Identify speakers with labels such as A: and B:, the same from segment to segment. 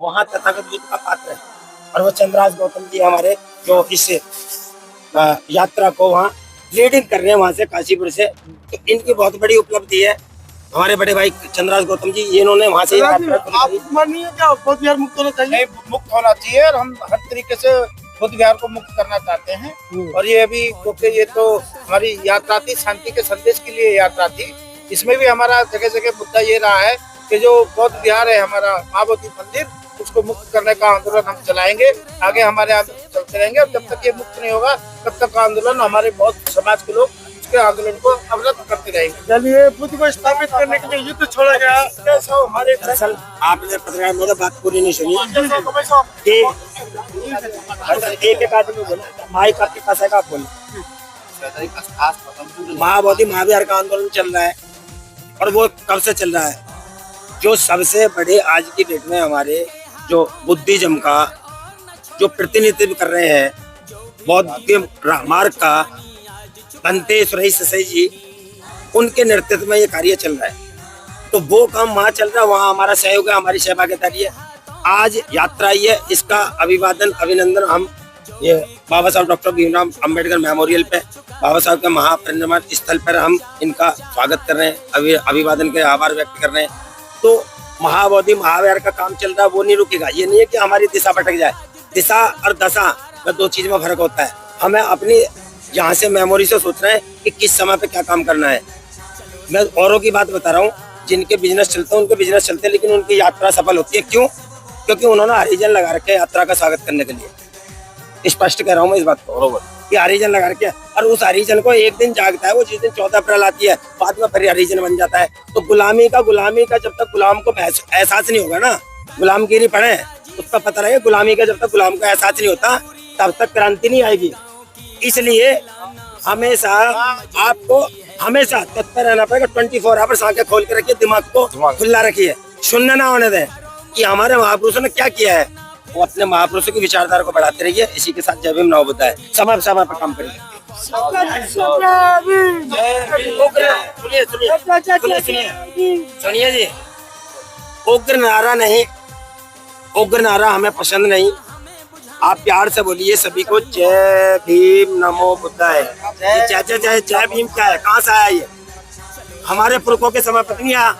A: वहाँ तथागत बुद्ध का पात्र है और वो चंद्रराज गौतम जी हमारे जो इस यात्रा को वहाँ लीडिंग कर रहे हैं वहाँ से काशीपुर से, तो इनकी बहुत बड़ी उपलब्धि है। हमारे बड़े भाई चंद्रराज गौतम जी इन्होंने वहाँ से
B: आप मानिए क्या बौद्ध विहार मुक्त होना चाहिए?
C: मुक्त होना चाहिए और हम हर तरीके से बुद्ध विहार को मुक्त करना चाहते हैं। और ये अभी क्योंकि ये तो हमारी यात्रा थी, शांति के संदेश के लिए यात्रा थी। इसमें भी हमारा जगह जगह मुद्दा ये रहा है कि जो बौद्ध विहार है हमारा महाबोधि मंदिर, उसको मुक्त करने का आंदोलन हम चलाएंगे। आगे हमारे आंदोलन चलते रहेंगे और जब तक ये मुक्त नहीं होगा तब तक आंदोलन हमारे बौद्ध समाज के लोग उसके आंदोलन को अवरुद्ध करते रहेंगे।
B: चलिए बुद्ध को स्थापित करने के लिए युद्ध छोड़ा गया, कैसा हमारे
A: दरअसल आपने पत्रकार महोदय बात पूरी नहीं सुनी। एक आदमी बोला माइक आपके पास है, आप बोले। महाबोधि महाविहार का आंदोलन चल रहा है और वो कब से चल रहा है? जो सबसे बड़े आज की डेट में हमारे जो बुद्धिज्म का जो प्रतिनिधित्व कर रहे हैं, बौद्ध के मार्ग का, बनते सुरेश जी, उनके नेतृत्व में ये कार्य चल रहा है। तो वो काम वहाँ चल रहा है, वहाँ हमारा सहयोग है, हमारी सहभागिता है। आज यात्रा आई है, इसका अभिवादन अभिनंदन हम ये बाबा साहब डॉक्टर भीमराव अंबेडकर मेमोरियल पे बाबा साहब के महापरिनिर्वाण स्थल पर हम इनका स्वागत कर रहे हैं, अभिवादन के आभार व्यक्त कर रहे हैं। तो महाबोधि महाविहार का काम चल रहा है, वो नहीं रुकेगा। ये नहीं है कि हमारी दिशा भटक जाए। दिशा और दशा में दो चीज में फर्क होता है। हमें अपनी यहाँ से मेमोरी से सोच रहे हैं कि किस समय पे क्या काम करना है। मैं औरों की बात बता रहा हूँ, जिनके बिजनेस चलते हैं उनके बिजनेस चलते हैं, लेकिन उनकी यात्रा सफल होती है। क्यों? क्योंकि उन्होंने हरिजन लगा रखे यात्रा का स्वागत करने के लिए। स्पष्ट कह रहा हूँ मैं इस बात को कि हरिजन लगा रखे, और उस हरिजन को एक दिन जागता है, वो जिस दिन 14 अप्रैल आती है बाद में फिर हरिजन बन जाता है। तो गुलामी का जब तक गुलाम को एहसास नहीं होगा ना, गुलामगिरी पढ़े उसका पता लगे, गुलामी का जब तक गुलाम को एहसास नहीं होता तब तक क्रांति नहीं आएगी। इसलिए हमेशा आपको हमेशा तत्पर रहना पड़ेगा। 24 आवर्स आंखें खोल के रखिए, दिमाग को खुला रखिए, शून्य ना होने दें कि हमारे महापुरुषों ने क्या किया है। वो अपने महापुरुषों की विचारधारा को बढ़ाते रहिए। इसी के साथ जय भीम नव बुद्ध है, समय समय पर काम करिए। सुनिए जी, उग्र नारा नहीं, उग्र नारा हमें पसंद नहीं। आप प्यार से बोलिए सभी को जय भीम नमो बुद्धाय। जय भीम क्या है, कहाँ से आया ये? हमारे पुरखों के समय पर नहीं आया,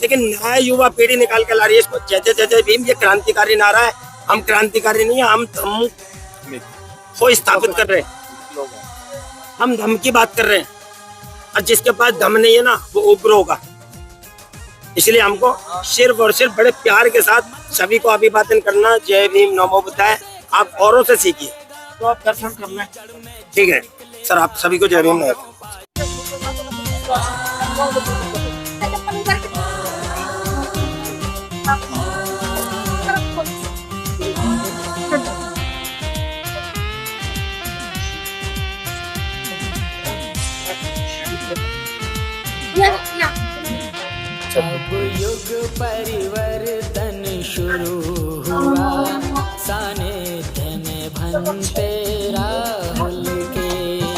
A: लेकिन नया युवा पीढ़ी निकाल के ला रही है इसको। जय भीम, ये क्रांतिकारी नारा है। हम क्रांतिकारी नहीं है, हम धर्म को स्थापित कर रहे हैं। हम धर्म की बात कर रहे हैं, और जिसके पास धर्म नहीं है ना वो उग्र होगा। इसलिए हमको सिर्फ और सिर्फ बड़े प्यार के साथ सभी को अभिवादन करना, जय भीम नमो बुद्धाय। आप औरों से सीखिए
B: तो आप दर्शन करना।
A: ठीक है सर, आप सभी को जय भीम।
D: अब युग परिवर्तन शुरू हुआ, सानिध्य में भंते राहुल के।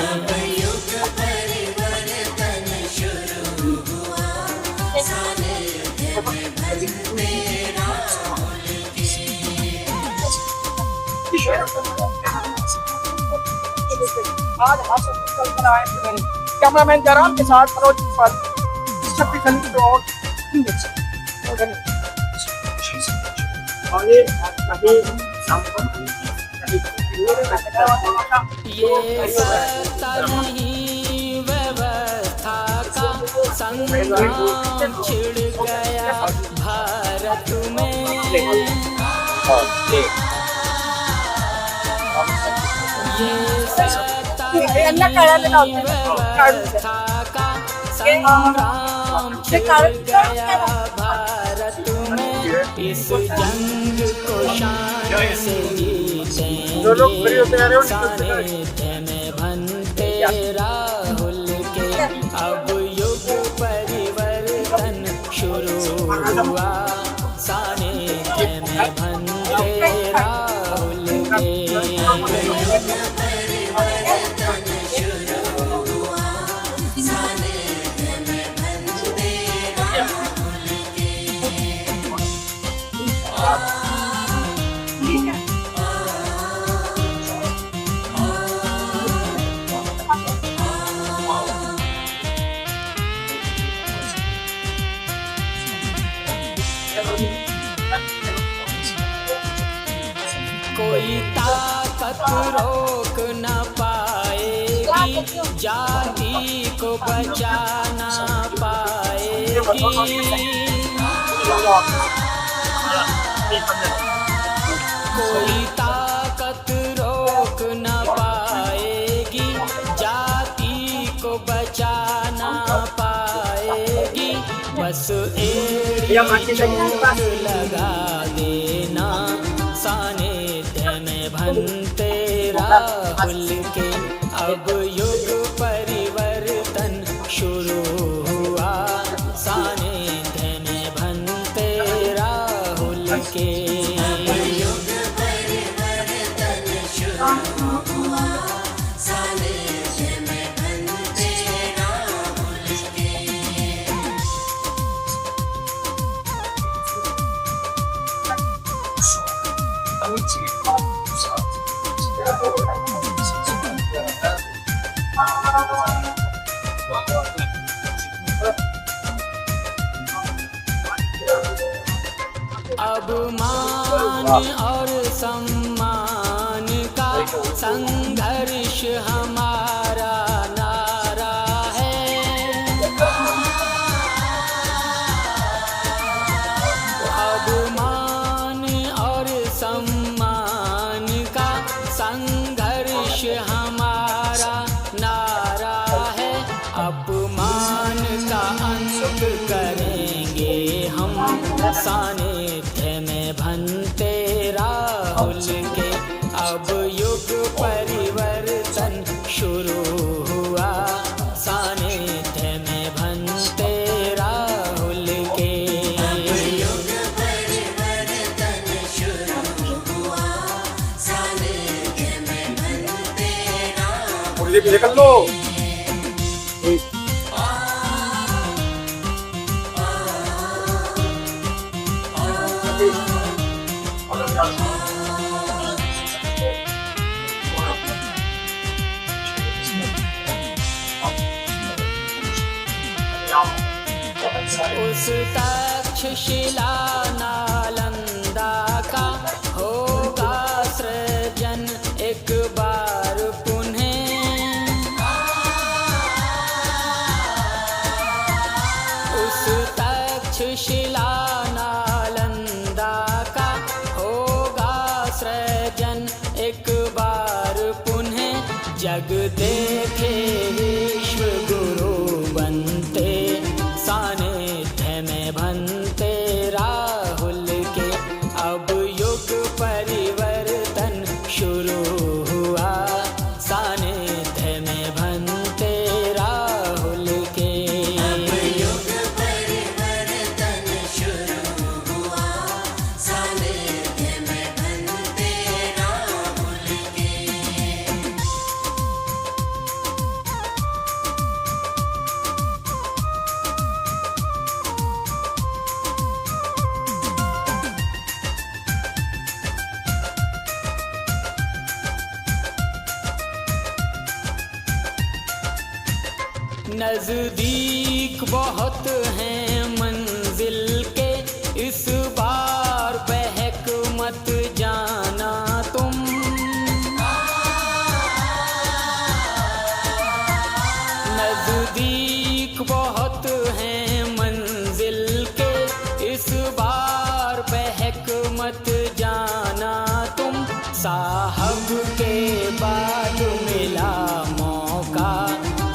D: अब युग परिवर्तन शुरू हुआ, सानिध्य में भंते राहुल के।
B: आज हाथ आए कैमरामैन जयराम के साथ मनोज शक्तिशाली और
A: ये
D: सत्ता नहीं व्यवस्था का संग्राम छिड़ गया भारत में। ये सत्ता नहीं व्यवस्था का संग्राम छिड़ गया भारत में। इस जंग को शान से जीतेंगे, सानिध्य में भंते राहुल के। अब युग परिवर्तन शुरू हुआ, सानिध्य में भंते राहुल के।
E: कोई ताकत रोक न पाएगी, जाति को बचा न पाएगी। कोई ताकत रोक न पाएगी, जाति को बचा न पाएगी। बस एड़ी चोट लगा देना सानिध्य में भंते राहुल के। अब युग परिवर्तन शुरू हुआ सानिध्य में भंते राहुल के। अब मान और सम्मान का संघर्ष हमारा नारा है। अब मान और सम्मान का संघर्ष हमारा नारा है। अपमान का अंत करेंगे हम सानिध्य में भंते राहुल के। अब युग परिवर्तन शुरू हुआ सानिध्य में भंते राहुल के। युग परिवर्तन शुरू हुआ सानिध्य में भंते राहुल के।
B: निकल लो।
E: उस तक्षशिला नालंदा का होगा सृजन एक बार पुनः। उस तक्षशिला नालंदा का होगा सृजन एक बार पुनः। जग देखे विश्व गुरु बनते सानिध्य में भंते राहुल के। अब युग परिवर्तन शुरू हुआ सानिध्य में भंते राहुल के। अब युग परिवर्तन शुरू हुआ सानिध्य में भंते राहुल के। नजदीक बहुत हैं मंजिल के, इस बार बहक मत जाना तुम। नजदीक बहुत हैं मंजिल के, इस बार बहक मत जाना तुम। साहब के बाद मिला मौका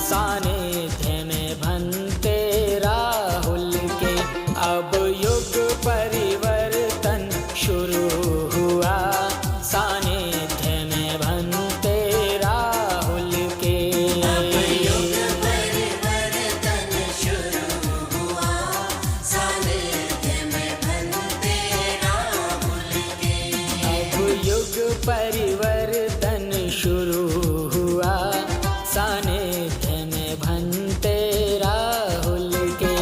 E: सानिध्य में भंते राहुल के। अब युग परिवर्तन शुरू हुआ सानिध्य में भंते राहुल के। अब युग परिवर्तन शुरू हुआ सानिध्य में भंते राहुल के। अब युग परिवर्तन शुरू हुआ सानिध्य में भंते राहुल के।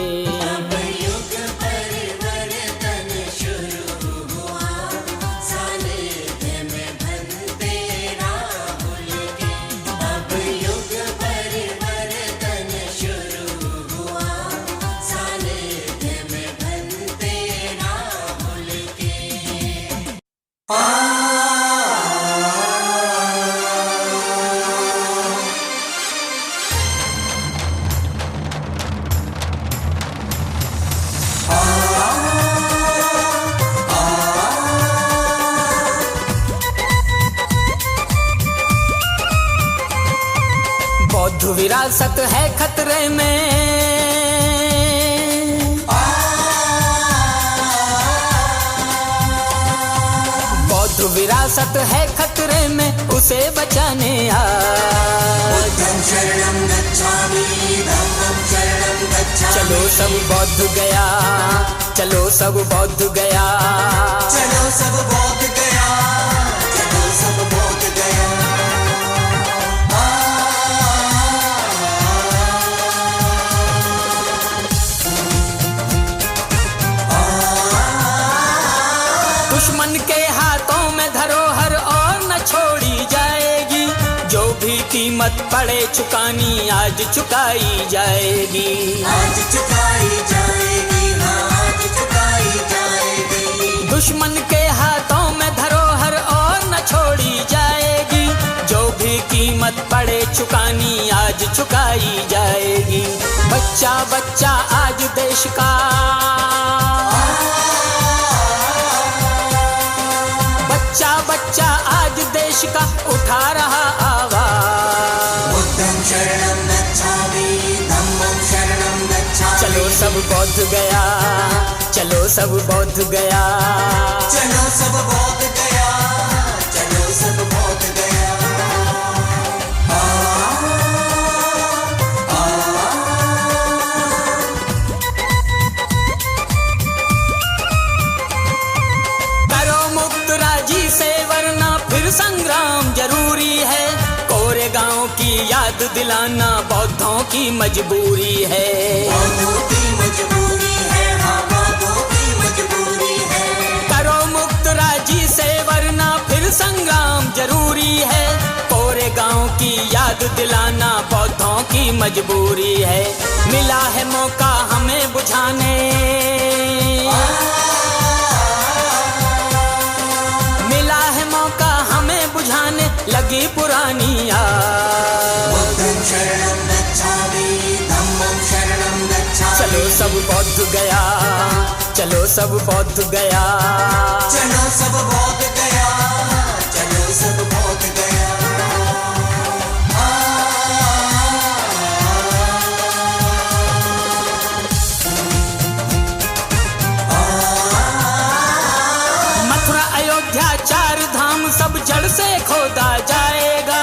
E: अब युग परिवर्तन शुरू हुआ सानिध्य में भंते राहुल के। अब युग परिवर्तन शुरू हुआ सानिध्य में भंते राहुल के। विरासत है खतरे में, बौद्ध विरासत है खतरे में, उसे बचाने
F: बुद्धं शरणं गच्छामि, धम्मं शरणं गच्छामि।
E: चलो सब बौद्ध गया, चलो सब बौद्ध गया,
F: चलो सब बौद्ध गया, चलो सब बौद्ध गया।
E: दुश्मन के हाथों में धरोहर और न छोड़ी जाएगी, जो भी कीमत पड़े चुकानी आज चुकाई जाएगी,
F: आज चुकाई जाएगी, हाँ आज चुकाई जाएगी।
E: दुश्मन के हाथों में धरोहर और न छोड़ी जाएगी, जो भी कीमत पड़े चुकानी आज चुकाई जाएगी। बच्चा बच्चा आज देश का, बच्चा बच्चा आज देश का उठा रहा आवाज।
F: बुद्धं शरणं गच्छामि, धम्मं शरणं गच्छामि।
E: चलो सब बौद्ध गया, चलो सब बौद्ध गया,
F: चलो सब बौद्ध गया, चलो सब बौद्ध गया।
E: करो मुक्त राजी से वरना फिर संग्राम जरूरी है, कोरे गांव की याद दिलाना बौद्धों की मजबूरी है,
F: बौद्धों की मजबूरी है, हाँ बौद्धों की मजबूरी है।
E: करो मुक्त राजी से वरना फिर संग्राम जरूरी है, कोरे गांव की याद दिलाना बौद्धों की मजबूरी है। मिला है मौका हमें बुझाने, मिला है मौका हमें बुझाने लगी पुरानी आग।
F: बुद्धं शरणं गच्छामि, धम्मं शरणं गच्छामि।
E: चलो सब बौद्ध गया, चलो सब बौद्ध गया,
F: चलो सब बौद्ध गया, चलो सब बौद्ध गया।
E: मथुरा अयोध्या चार धाम सब जड़ से खोदा जाएगा,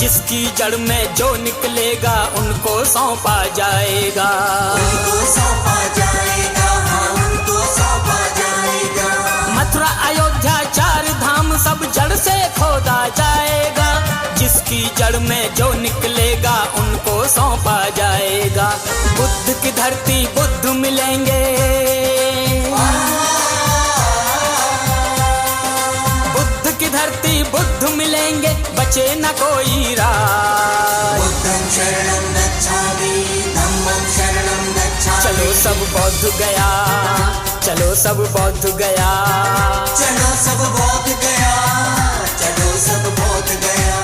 E: जिसकी जड़ में जो निकलेगा उनको सौंपा जाएगा,
F: उनको सौंपा जाएगा, हाँ उनको सौंपा जाएगा।
E: मथुरा अयोध्या चार धाम सब जड़ से खोदा जाएगा, जिसकी जड़ में जो निकलेगा उनको सौंपा जाएगा। बुद्ध की धरती बुद्ध मिलेंगे, बुद्ध की धरती बुद्ध मिलेंगे, बचे न कोई राज।
F: बुद्धं शरणं गच्छामि, धम्मं शरणं गच्छामि।
E: चलो सब बौद्ध गया, चलो सब बौद्ध गया,
F: चलो सब बौद्ध गया, चलो सब बौद्ध गया।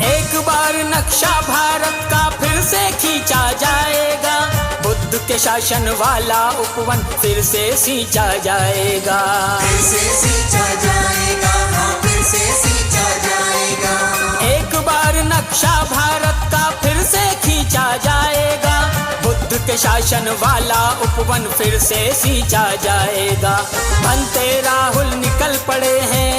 E: एक बार नक्शा भारत का फिर से खींचा जाएगा, बुद्ध के शासन वाला उपवन फिर से सींचा जाएगा,
F: फिर से सींचा जाएगा, हाँ फिर से सींचा जाएगा।
E: एक बार नक्शा भारत का फिर से खींचा जाएगा, बुद्ध के शासन वाला उपवन फिर से सींचा जाएगा। बनते राहुल निकल पड़े हैं,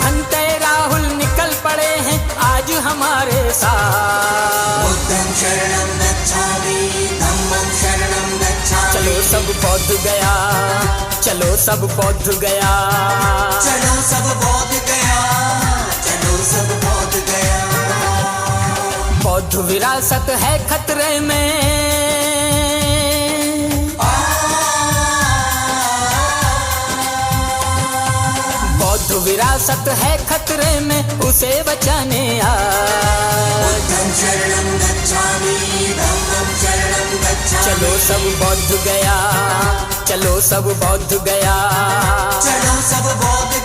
E: बनते राहुल निकल पड़े हैं आज हमारे साथ।
F: बुद्धं शरणं गच्छामि, धम्मं शरणं गच्छामि।
E: चलो सब बौद्ध गया, चलो सब बौद्ध गया,
F: चलो सब बौद्ध गया, चलो सब बौद्ध गया।
E: बौद्ध विरासत है खतरे में, बौद्ध विरासत है खतरे में, उसे बचाने आज।
F: बुद्धं शरणं गच्छामि, धम्मं शरणं गच्छामि।
E: चलो सब बौद्ध गया, चलो सब बौद्ध गया,
F: चलो सब बौद्ध